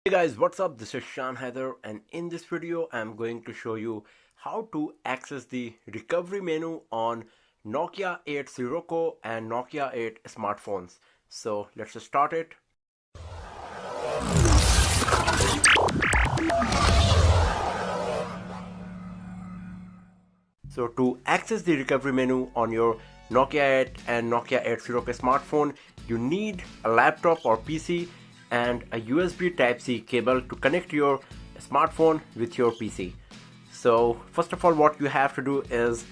Hey guys, what's up? This is Shan Heather, and in this video I'm going to show you how to access the recovery menu on Nokia 8 Sirocco and Nokia 8 smartphones. So let's just start it. So to access the recovery menu on your Nokia 8 and Nokia 8 Sirocco smartphone, you need a laptop or PC and a USB Type-C cable to connect your smartphone with your PC. So first of all, what you have to do is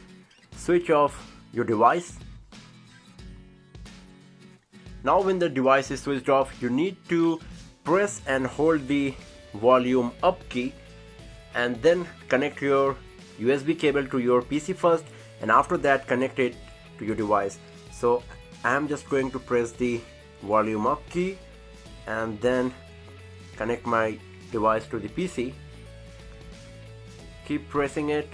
switch off your device. Now when the device is switched off, you need to press and hold the volume up key and then connect your USB cable to your PC first, and after that connect it to your device. So I'm just going to press the volume up key and then connect my device to the PC. Keep pressing it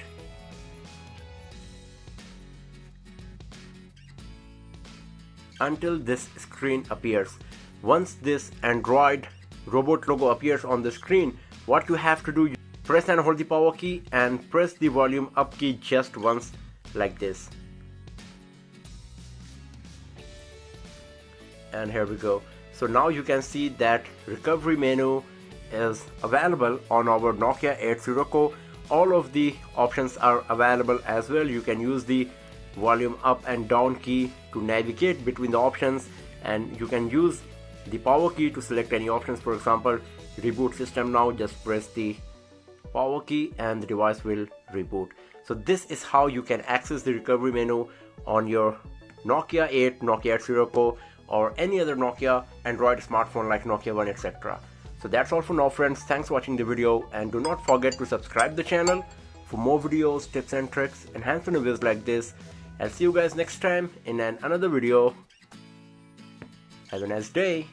until this screen appears. Once this Android robot logo appears on the screen, what you have to do, press and hold the power key and press the volume up key just once like this. And here we go. So now you can see that recovery menu is available on our Nokia 8 Sirocco. All of the options are available as well. You can use the volume up and down key to navigate between the options, and you can use the power key to select any options. For example, reboot system now, just press the power key and the device will reboot. So this is how you can access the recovery menu on your Nokia 8, Nokia 8 Sirocco, or any other Nokia Android smartphone like Nokia One, etc. So that's all for now, friends. Thanks for watching the video, and do not forget to subscribe the channel for more videos, tips and tricks, and hands-on reviews like this. I'll see you guys next time in another video. Have a nice day.